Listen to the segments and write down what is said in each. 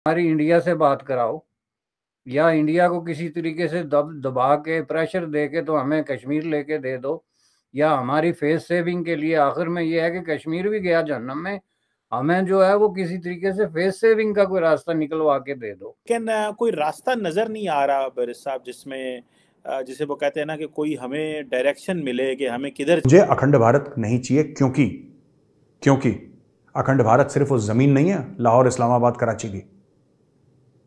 हमारी इंडिया से बात कराओ या इंडिया को किसी तरीके से दबा के प्रेशर दे के तो हमें कश्मीर लेके दे दो, या हमारी फेस सेविंग के लिए आखिर में ये है कि कश्मीर भी गया जहन्नम में, हमें जो है वो किसी तरीके से फेस सेविंग का कोई रास्ता निकलवा के दे दो। लेकिन कोई रास्ता नजर नहीं आ रहा बारिश साहब, जिसमें जिसे वो कहते हैं ना कि कोई हमें डायरेक्शन मिले कि हमें किधर। मुझे अखंड भारत नहीं चाहिए, क्योंकि क्योंकि अखंड भारत सिर्फ वो जमीन नहीं है लाहौर इस्लामाबाद कराची की,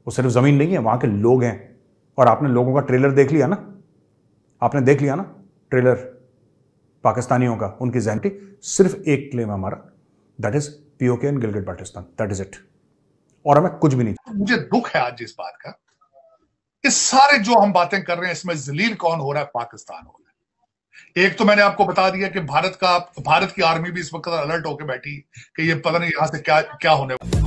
वो सिर्फ जमीन नहीं है, वहां के लोग हैं। और आपने लोगों का ट्रेलर देख लिया ना, आपने देख लिया ना ट्रेलर पाकिस्तानियों का, उनकी जहनी। सिर्फ एक क्लेम है हमारा, that is PoK and Gilgit Baltistan, that is it. और हमें कुछ भी नहीं। मुझे दुख है आज इस बात का, इस सारे जो हम बातें कर रहे हैं इसमें जलील कौन हो रहा है? पाकिस्तान हो रहा है। एक तो मैंने आपको बता दिया कि भारत की आर्मी भी इस वक्त अलर्ट होकर बैठी कि ये पता नहीं यहां से क्या क्या होने वाला।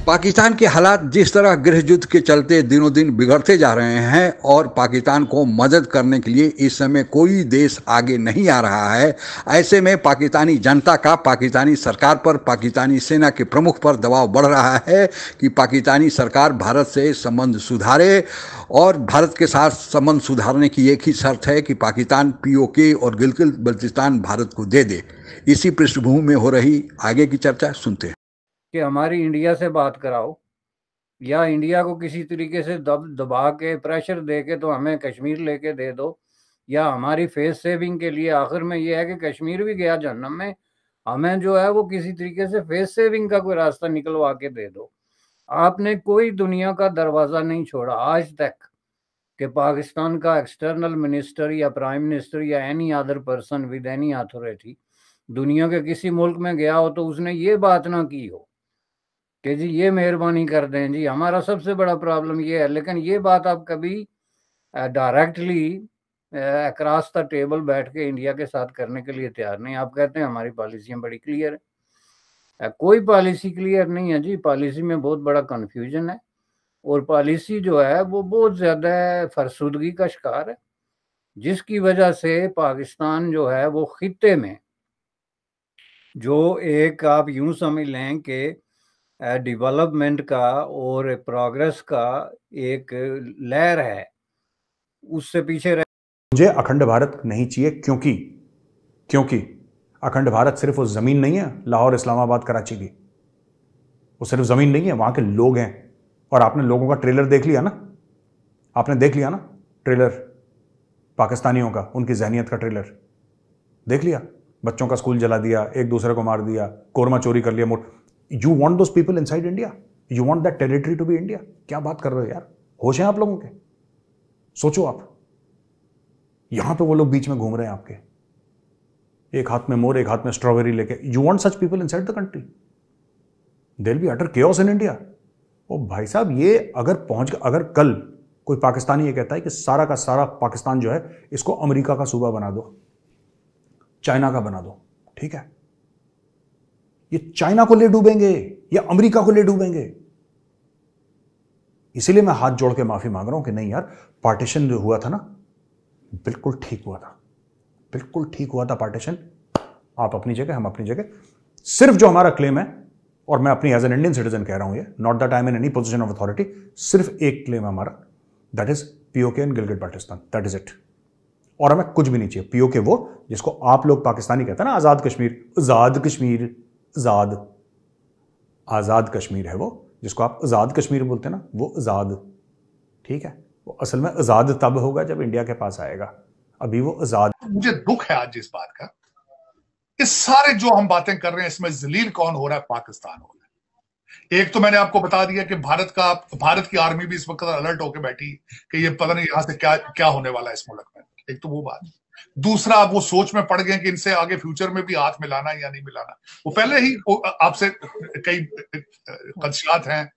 पाकिस्तान के हालात जिस तरह गृह युद्ध के चलते दिनों दिन बिगड़ते जा रहे हैं और पाकिस्तान को मदद करने के लिए इस समय कोई देश आगे नहीं आ रहा है, ऐसे में पाकिस्तानी जनता का पाकिस्तानी सरकार पर, पाकिस्तानी सेना के प्रमुख पर दबाव बढ़ रहा है कि पाकिस्तानी सरकार भारत से संबंध सुधारे। और भारत के साथ संबंध सुधारने की एक ही शर्त है कि पाकिस्तान पीओके और गिलगित बल्तिस्तान भारत को दे दे। इसी पृष्ठभूमि में हो रही आगे की चर्चा सुनते हैं। कि हमारी इंडिया से बात कराओ या इंडिया को किसी तरीके से दबा के प्रेशर दे के तो हमें कश्मीर लेके दे दो, या हमारी फेस सेविंग के लिए आखिर में ये है कि कश्मीर भी गया जहन्नम में, हमें जो है वो किसी तरीके से फेस सेविंग का कोई रास्ता निकलवा के दे दो। आपने कोई दुनिया का दरवाजा नहीं छोड़ा आज तक कि पाकिस्तान का एक्सटर्नल मिनिस्टर या प्राइम मिनिस्टर या any other person with any authority दुनिया के किसी मुल्क में गया हो तो उसने ये बात ना की हो कि जी ये मेहरबानी कर दें जी, हमारा सबसे बड़ा प्रॉब्लम ये है। लेकिन ये बात आप कभी डायरेक्टली अक्रॉस द टेबल बैठ के इंडिया के साथ करने के लिए तैयार नहीं। आप कहते हैं हमारी पॉलिसियां बड़ी क्लियर है, कोई पॉलिसी क्लियर नहीं है जी। पॉलिसी में बहुत बड़ा कन्फ्यूजन है और पॉलिसी जो है वो बहुत ज़्यादा फरसुदगी का शिकार है, जिसकी वजह से पाकिस्तान जो है वो खित्ते में जो एक आप यूं समझ लें कि डेवलपमेंट का और प्रोग्रेस का एक लहर है, उससे पीछे रह। मुझे अखंड भारत नहीं चाहिए, क्योंकि क्योंकि अखंड भारत सिर्फ वो जमीन नहीं है लाहौर इस्लामाबाद कराची की, वो सिर्फ जमीन नहीं है, वहां के लोग हैं। और आपने लोगों का ट्रेलर देख लिया ना, आपने देख लिया ना ट्रेलर पाकिस्तानियों का, उनकी जहनीत का ट्रेलर देख लिया। बच्चों का स्कूल जला दिया, एक दूसरे को मार दिया, कोरमा चोरी कर लिया। You want those people inside India, you want that territory to be India. क्या बात कर रहे हो यार, होश है आप लोगों के? सोचो आप, यहां पे वो लोग बीच में घूम रहे हैं आपके, एक हाथ में मोर एक हाथ में स्ट्रॉबेरी लेके। You want such people inside the country, there be utter chaos in India. ओ भाई साहब, ये अगर कल कोई पाकिस्तानी ये कहता है कि सारा का सारा पाकिस्तान जो है इसको अमेरिका का सूबा बना दो, चाइना का बना दो, ठीक है, ये चाइना को ले डूबेंगे या अमेरिका को ले डूबेंगे। इसीलिए मैं हाथ जोड़ के माफी मांग रहा हूं कि नहीं यार, पार्टीशन जो हुआ था ना, बिल्कुल ठीक हुआ था, बिल्कुल ठीक हुआ था पार्टीशन। आप अपनी जगह, हम अपनी जगह। सिर्फ जो हमारा क्लेम है, और मैं अपनी एज एन इंडियन सिटीजन कह रहा हूं ये, not that I am in any position of authority, सिर्फ एक क्लेम है हमारा, that is PoK and Gilgit Baltistan, that is it. और हमें कुछ भी नहीं चाहिए। पीओके वो जिसको आप लोग पाकिस्तानी कहते हैं ना, आजाद कश्मीर, आजाद कश्मीर, आजाद कश्मीर है वो, जिसको आप आजाद कश्मीर बोलते हैं ना, वो आजाद, ठीक है। वो असल में आजाद तब होगा जब इंडिया के पास आएगा, अभी वो आजाद। मुझे दुख है आज इस बात का, इस सारे जो हम बातें कर रहे हैं इसमें जलील कौन हो रहा है? पाकिस्तान हो रहा है। एक तो मैंने आपको बता दिया कि भारत की आर्मी भी इस वक्त अलर्ट होकर बैठी कि ये पता नहीं यहां से क्या क्या होने वाला है इस मुल्क में। एक तो वो बात। दूसरा, वो सोच में पड़ गए कि इनसे आगे फ्यूचर में भी हाथ मिलाना या नहीं मिलाना। वो पहले ही आपसे कई खदशात हैं,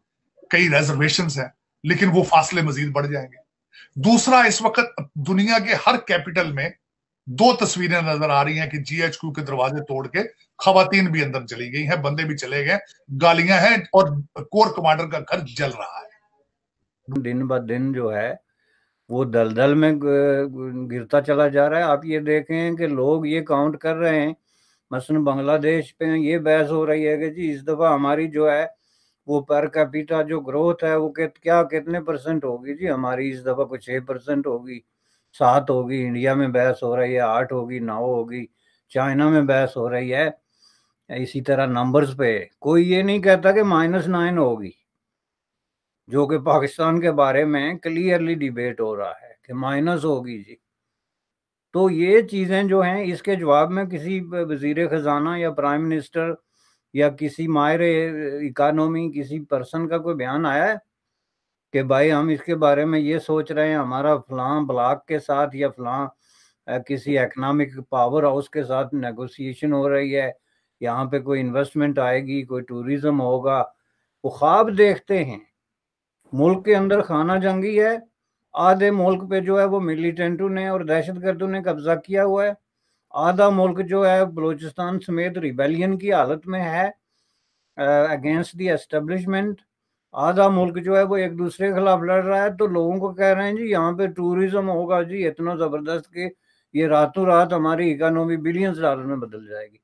कई रिजर्वेशंस हैं, लेकिन वो फासले मजीद बढ़ जाएंगे। दूसरा, इस वक्त दुनिया के हर कैपिटल में दो तस्वीरें नजर आ रही हैं कि जीएचक्यू के दरवाजे तोड़ के खवातीन भी अंदर चली गई हैं, बंदे भी चले गए, गालियां हैं और कोर कमांडर का घर जल रहा है। दिन ब दिन जो है वो दलदल में गिरता चला जा रहा है। आप ये देखें कि लोग ये काउंट कर रहे हैं, मसलन बांग्लादेश पे ये बहस हो रही है कि जी इस दफ़ा हमारी जो है वो पर कैपिटा जो ग्रोथ है वो क्या कितने % होगी जी हमारी, इस दफ़ा कुछ 6% होगी, 7 होगी। इंडिया में बहस हो रही है 8 होगी, 9 होगी। चाइना में बहस हो रही है इसी तरह नंबर्स पे। कोई ये नहीं कहता कि -9 होगी, जो कि पाकिस्तान के बारे में क्लियरली डिबेट हो रहा है कि माइनस होगी जी। तो ये चीज़ें जो हैं, इसके जवाब में किसी वजीर ख़जाना या प्राइम मिनिस्टर या किसी माहिर इकानमी किसी पर्सन का कोई बयान आया है कि भाई हम इसके बारे में ये सोच रहे हैं, हमारा फलां ब्लॉक के साथ या फलां किसी इकोनॉमिक पावर हाउस के साथ नेगोशिएशन हो रही है, यहाँ पे कोई इन्वेस्टमेंट आएगी, कोई टूरिज्म होगा। वो ख्वाब देखते हैं। मुल्क के अंदर खाना जंगी है, आधे मुल्क पे जो है वो मिलिटेंटों ने और दहशतगर्दों ने कब्जा किया हुआ है, आधा मुल्क जो है बलूचिस्तान समेत रिबेलियन की हालत में है अगेंस्ट द एस्टेब्लिशमेंट, आधा मुल्क जो है वो एक दूसरे के खिलाफ लड़ रहा है। तो लोगों को कह रहे हैं जी यहाँ पे टूरिज्म होगा जी इतना ज़बरदस्त कि ये रातों रात हमारी इकोनॉमी बिलियंस डॉलर में बदल जाएगी।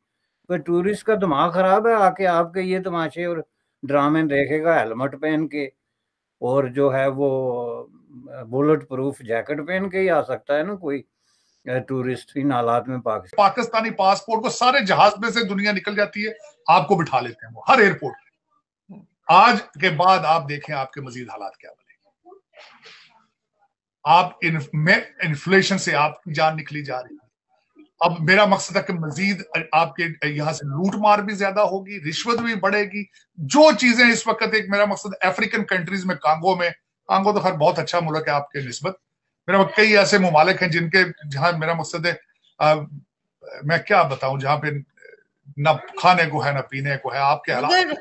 तो टूरिस्ट का दिमाग खराब है, आके आपके ये तमाशे और ड्रामे देखेगा हेलमेट पहन के, और जो है वो बुलेट प्रूफ जैकेट पहन के ही आ सकता है ना कोई टूरिस्ट इन हालात में। पाकिस्तानी पासपोर्ट को सारे जहाज में से दुनिया निकल जाती है, आपको बिठा लेते हैं वो हर एयरपोर्ट पे। आज के बाद आप देखें आपके मजीद हालात क्या बनेंगे। आप इन्फ्लेशन से आपकी जान निकली जा रही है। अब मेरा मकसद है कि मजीद आपके यहां से लूट मार भी ज्यादा होगी, रिश्वत भी बढ़ेगी। जो चीजें इस वक्त, एक मेरा मकसद अफ्रीकन कंट्रीज में, कांगो तो खैर बहुत अच्छा मुल्क है आपके निस्बत, मेरा कई ऐसे ममालिक हैं जिनके जहां मेरा मकसद है मैं क्या बताऊं, जहां पे न खाने को है न पीने को है। आपके हालात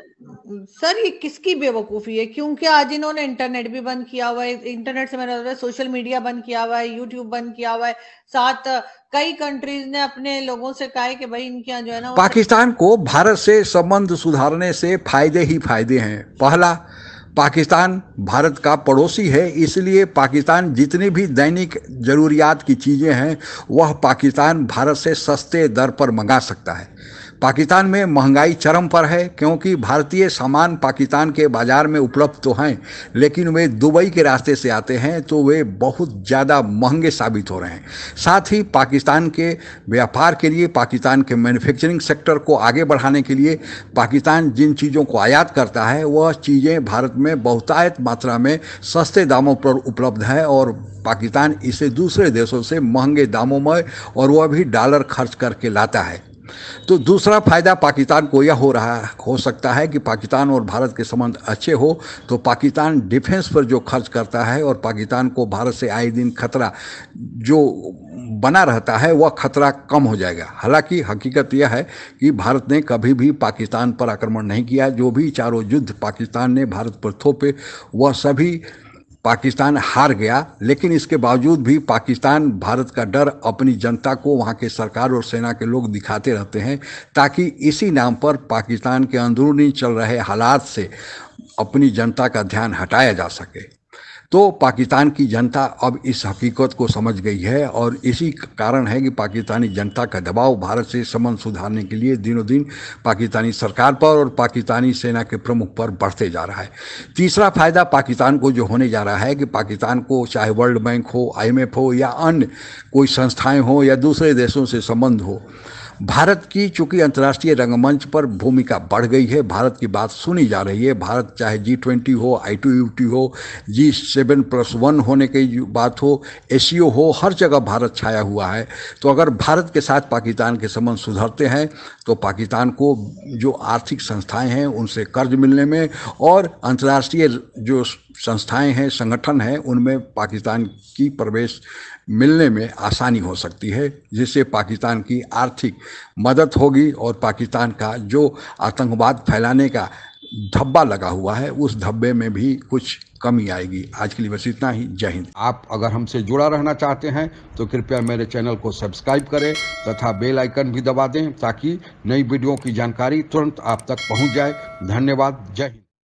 सर ये किसकी बेवकूफी है, क्योंकि आज इन्होंने इंटरनेट भी बंद किया हुआ है, इंटरनेट से मेरा सोशल मीडिया बंद किया हुआ है, यूट्यूब बंद किया हुआ है, साथ कई कंट्रीज ने अपने लोगों से कहा है कि भाई इनके यहाँ जो है ना। पाकिस्तान को भारत से संबंध सुधारने से फायदे ही फायदे हैं। पहला, पाकिस्तान भारत का पड़ोसी है, इसलिए पाकिस्तान जितनी भी दैनिक ज़रूरियात की चीज़ें हैं वह पाकिस्तान भारत से सस्ते दर पर मंगा सकता है। पाकिस्तान में महंगाई चरम पर है क्योंकि भारतीय सामान पाकिस्तान के बाज़ार में उपलब्ध तो हैं, लेकिन वे दुबई के रास्ते से आते हैं तो वे बहुत ज़्यादा महंगे साबित हो रहे हैं। साथ ही पाकिस्तान के व्यापार के लिए, पाकिस्तान के मैन्युफैक्चरिंग सेक्टर को आगे बढ़ाने के लिए पाकिस्तान जिन चीज़ों को आयात करता है वह चीज़ें भारत में बहुतायत मात्रा में सस्ते दामों पर उपलब्ध है और पाकिस्तान इसे दूसरे देशों से महंगे दामों में और वह भी डॉलर खर्च करके लाता है। तो दूसरा फायदा पाकिस्तान को यह हो सकता है कि पाकिस्तान और भारत के संबंध अच्छे हो तो पाकिस्तान डिफेंस पर जो खर्च करता है और पाकिस्तान को भारत से आए दिन खतरा जो बना रहता है वह खतरा कम हो जाएगा। हालांकि हकीकत यह है कि भारत ने कभी भी पाकिस्तान पर आक्रमण नहीं किया। जो भी चारों युद्ध पाकिस्तान ने भारत पर थोपे वह सभी पाकिस्तान हार गया, लेकिन इसके बावजूद भी पाकिस्तान भारत का डर अपनी जनता को, वहाँ के सरकार और सेना के लोग दिखाते रहते हैं ताकि इसी नाम पर पाकिस्तान के अंदरूनी चल रहे हालात से अपनी जनता का ध्यान हटाया जा सके। तो पाकिस्तान की जनता अब इस हकीकत को समझ गई है और इसी कारण है कि पाकिस्तानी जनता का दबाव भारत से संबंध सुधारने के लिए दिनों दिन पाकिस्तानी सरकार पर और पाकिस्तानी सेना के प्रमुख पर बढ़ते जा रहा है। तीसरा फायदा पाकिस्तान को जो होने जा रहा है कि पाकिस्तान को चाहे वर्ल्ड बैंक हो, IMF हो या अन्य कोई संस्थाएं हो या दूसरे देशों से संबंध हो, भारत की चूंकि अंतर्राष्ट्रीय रंगमंच पर भूमिका बढ़ गई है, भारत की बात सुनी जा रही है। भारत चाहे G20 हो, I2UT हो, G7+1 होने की बात हो, ASEO हो, हर जगह भारत छाया हुआ है। तो अगर भारत के साथ पाकिस्तान के संबंध सुधरते हैं तो पाकिस्तान को जो आर्थिक संस्थाएं हैं उनसे कर्ज मिलने में और अंतर्राष्ट्रीय जो संस्थाएं हैं, संगठन हैं, उनमें पाकिस्तान की प्रवेश मिलने में आसानी हो सकती है, जिससे पाकिस्तान की आर्थिक मदद होगी और पाकिस्तान का जो आतंकवाद फैलाने का धब्बा लगा हुआ है उस धब्बे में भी कुछ कमी आएगी। आज के लिए बस इतना ही। जय हिंद। आप अगर हमसे जुड़ा रहना चाहते हैं तो कृपया मेरे चैनल को सब्सक्राइब करें तथा बेल आइकन भी दबा दें ताकि नई वीडियो की जानकारी तुरंत आप तक पहुंच जाए। धन्यवाद। जय हिंद।